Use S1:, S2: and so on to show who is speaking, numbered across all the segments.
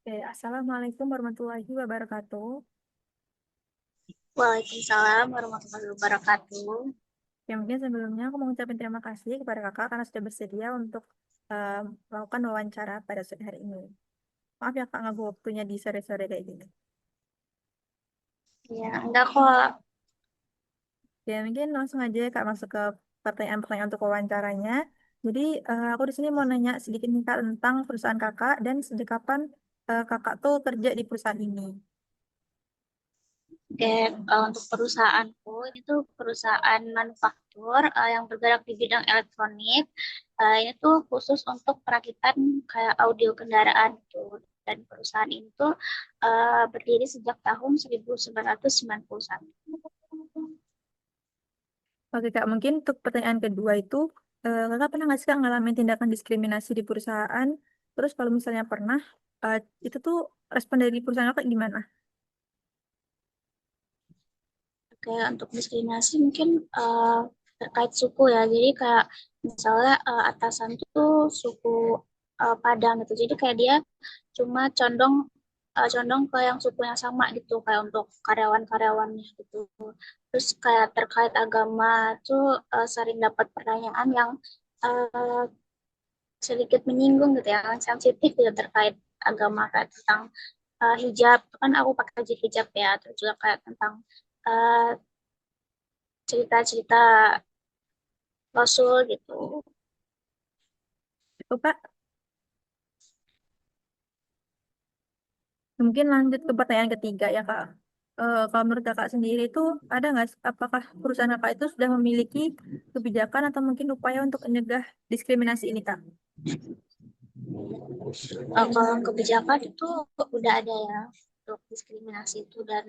S1: Oke, Assalamualaikum warahmatullahi wabarakatuh.
S2: Waalaikumsalam warahmatullahi wabarakatuh.
S1: Ya, mungkin sebelumnya aku mau ngucapin terima kasih kepada kakak karena sudah bersedia untuk eh, melakukan wawancara pada sore hari ini. Maaf ya kak, ngaguk waktunya di sore-sore kayak gini.
S2: Ya, enggak kok.
S1: Ya, mungkin langsung aja ya, kak masuk ke pertanyaan-pertanyaan untuk wawancaranya. Jadi, aku di sini mau nanya sedikit nih kak tentang perusahaan kakak dan sejak kapan kakak tuh kerja di perusahaan ini.
S2: Oke, untuk perusahaanku ini tuh perusahaan manufaktur yang bergerak di bidang elektronik. Ini tuh khusus untuk perakitan kayak audio kendaraan tuh. Dan perusahaan ini tuh berdiri sejak tahun 1991.
S1: Oke kak, mungkin untuk pertanyaan kedua itu, kakak pernah nggak sih kak ngalamin tindakan diskriminasi di perusahaan? Terus kalau misalnya pernah, eh, itu tuh respon dari perusahaan kakak gimana?
S2: Oke, untuk diskriminasi mungkin terkait suku ya. Jadi kayak misalnya atasan tuh suku Padang gitu. Jadi kayak dia cuma condong ke yang sukunya sama gitu kayak untuk karyawan-karyawannya gitu. Terus kayak terkait agama tuh sering dapat pertanyaan yang eh, sedikit menyinggung gitu ya, yang sensitif gitu terkait agama kayak tentang hijab. Kan aku pakai hijab ya, terus juga kayak tentang eh, cerita-cerita Rasul gitu.
S1: Itu kak, mungkin lanjut ke pertanyaan ketiga ya kak. Kalau menurut kakak sendiri itu ada nggak, apakah perusahaan kakak itu sudah memiliki kebijakan atau mungkin upaya untuk mencegah diskriminasi ini kak?
S2: Kalau kebijakan itu udah ada ya untuk diskriminasi itu dan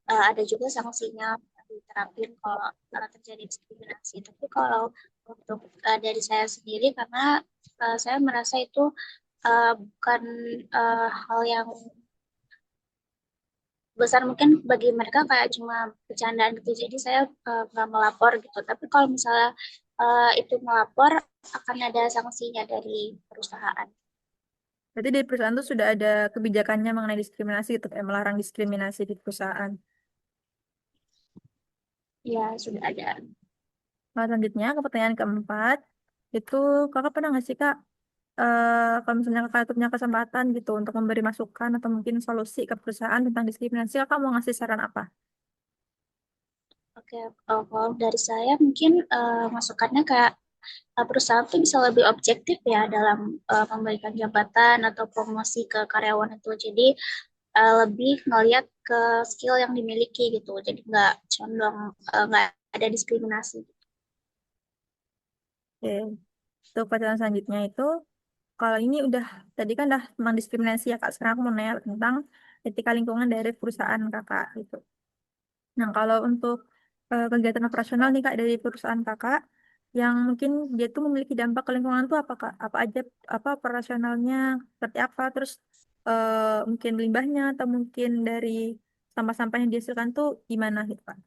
S2: ada juga sanksinya diterapin kalau terjadi diskriminasi. Tapi kalau untuk dari saya sendiri karena saya merasa itu bukan hal yang besar, mungkin bagi mereka kayak cuma bercandaan gitu, jadi saya nggak melapor gitu. Tapi kalau misalnya itu melapor akan ada sanksinya dari perusahaan.
S1: Berarti dari perusahaan itu sudah ada kebijakannya mengenai diskriminasi gitu, kayak melarang diskriminasi di perusahaan.
S2: Ya sudah ada.
S1: Nah, selanjutnya ke pertanyaan keempat, itu kakak pernah nggak sih kak, kalau misalnya kakak itu punya kesempatan gitu untuk memberi masukan atau mungkin solusi ke perusahaan tentang diskriminasi, kakak mau ngasih saran apa?
S2: Oke, kalau dari saya mungkin masukannya kayak perusahaan tuh bisa lebih objektif ya dalam memberikan jabatan atau promosi ke karyawan itu. Jadi lebih ngelihat ke skill yang dimiliki gitu. Jadi nggak condong, nggak ada diskriminasi.
S1: Oke, untuk pertanyaan selanjutnya itu, kalau ini udah, tadi kan udah tentang diskriminasi ya kak, sekarang aku mau nanya tentang etika lingkungan dari perusahaan kakak gitu. Nah, kalau untuk kegiatan operasional nih Kak dari perusahaan Kakak yang mungkin dia tuh memiliki dampak ke lingkungan tuh apa Kak? Apa aja, apa operasionalnya seperti apa? Terus mungkin limbahnya atau mungkin dari sampah-sampah yang dihasilkan tuh gimana gitu Kak?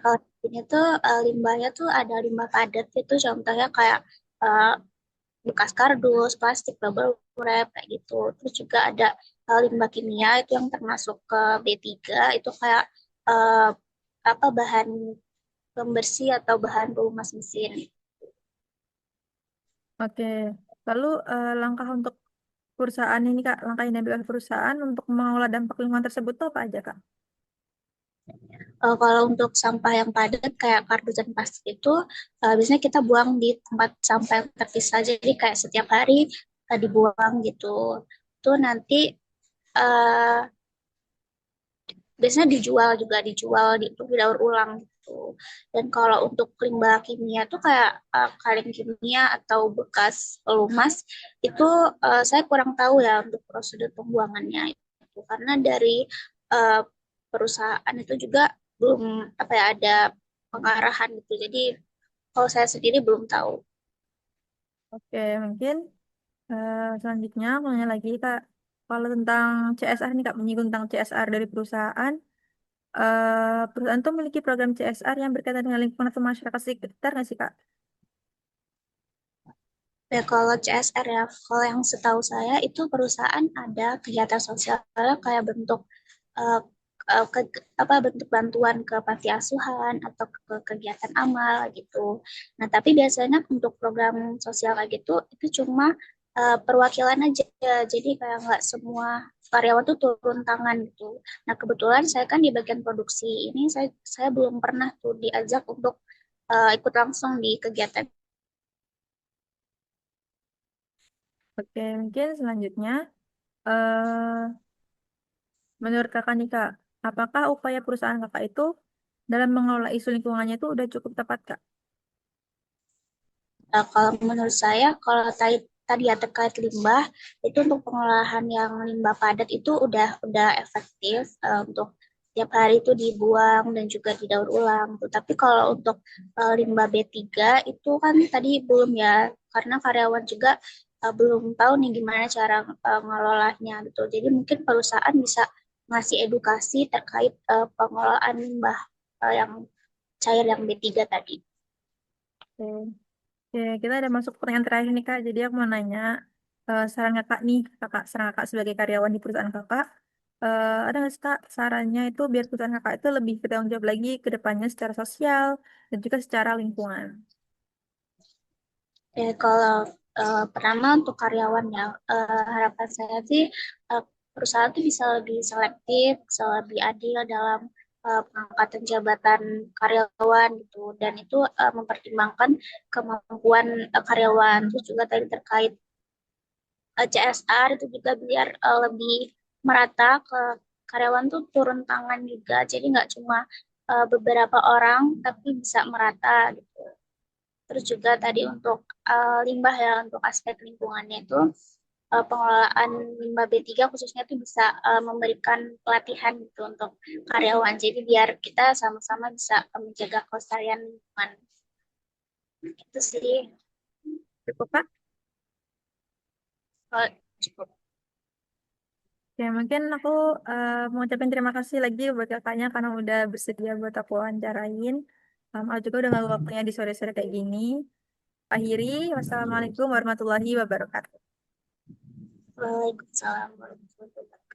S2: Kalau ini tuh limbahnya tuh ada limbah padat itu, contohnya kayak eh, bekas kardus, plastik, bubble wrap kayak gitu. Terus juga ada limbah kimia itu yang termasuk ke B3 itu kayak eh, apa bahan pembersih atau bahan pelumas mesin.
S1: Oke. Lalu langkah untuk perusahaan ini Kak, langkah yang diambil oleh perusahaan untuk mengolah dampak lingkungan tersebut tuh apa aja Kak?
S2: Kalau untuk sampah yang padat kayak kardus dan plastik itu biasanya kita buang di tempat sampah yang terpisah. Jadi kayak setiap hari dibuang gitu. Itu nanti eh, biasanya dijual di, untuk didaur ulang gitu. Dan kalau untuk limbah kimia tuh kayak kaleng kimia atau bekas pelumas itu saya kurang tahu ya untuk prosedur pembuangannya itu, karena dari eh, perusahaan itu juga belum apa ya ada pengarahan gitu. Jadi kalau saya sendiri belum tahu.
S1: Oke, mungkin selanjutnya aku nanya lagi Kak, kalau tentang CSR nih Kak, menyinggung tentang CSR dari perusahaan. Perusahaan itu memiliki program CSR yang berkaitan dengan lingkungan atau masyarakat sekitar nggak sih, Kak?
S2: Ya, kalau CSR ya, kalau yang setahu saya itu perusahaan ada kegiatan sosial kayak bentuk eh, apa bentuk bantuan ke panti asuhan atau ke kegiatan amal gitu. Nah, tapi biasanya untuk program sosial kayak gitu itu cuma perwakilan aja. Jadi kayak nggak semua karyawan tuh turun tangan gitu. Nah, kebetulan saya kan di bagian produksi ini saya belum pernah tuh diajak untuk ikut langsung di kegiatan.
S1: Oke, mungkin selanjutnya, eh menurut kakak nih kak, apakah upaya perusahaan kakak itu dalam mengelola isu lingkungannya itu udah cukup tepat kak?
S2: Kalau menurut saya, kalau tadi ya terkait limbah, itu untuk pengolahan yang limbah padat itu udah efektif untuk tiap hari itu dibuang dan juga didaur ulang. Tuh. Tapi kalau untuk limbah B3 itu kan tadi belum ya, karena karyawan juga belum tahu nih gimana cara ngelolanya gitu. Jadi mungkin perusahaan bisa ngasih edukasi terkait pengelolaan limbah yang cair yang B3 tadi.
S1: Oke. Oke, kita ada masuk pertanyaan terakhir nih Kak. Jadi aku mau nanya, saran kakak nih, kakak, saran kakak sebagai karyawan di perusahaan kakak, ada nggak sih Kak sarannya itu biar perusahaan kakak itu lebih bertanggung jawab lagi ke depannya secara sosial dan juga secara lingkungan?
S2: Kalau pertama untuk karyawan ya, harapan saya sih eh, perusahaan itu bisa lebih selektif, bisa lebih adil dalam pengangkatan jabatan karyawan gitu, dan itu mempertimbangkan kemampuan karyawan. Terus juga tadi terkait CSR itu juga biar lebih merata ke karyawan tuh turun tangan juga, jadi nggak cuma beberapa orang, tapi bisa merata gitu. Terus juga tadi untuk limbah ya, untuk aspek lingkungannya itu pengelolaan limbah B3 khususnya itu bisa memberikan pelatihan gitu untuk karyawan. Jadi biar kita sama-sama bisa menjaga kelestarian lingkungan. Itu sih.
S1: Cukup Kak?
S2: eh, Cukup.
S1: Ya, mungkin aku mau ucapin terima kasih lagi buat kakaknya karena udah bersedia buat aku wawancarain. Aku juga udah nggak waktunya di sore-sore kayak gini. Akhiri, wassalamualaikum warahmatullahi wabarakatuh.
S2: Waalaikumsalam warahmatullahi wabarakatuh.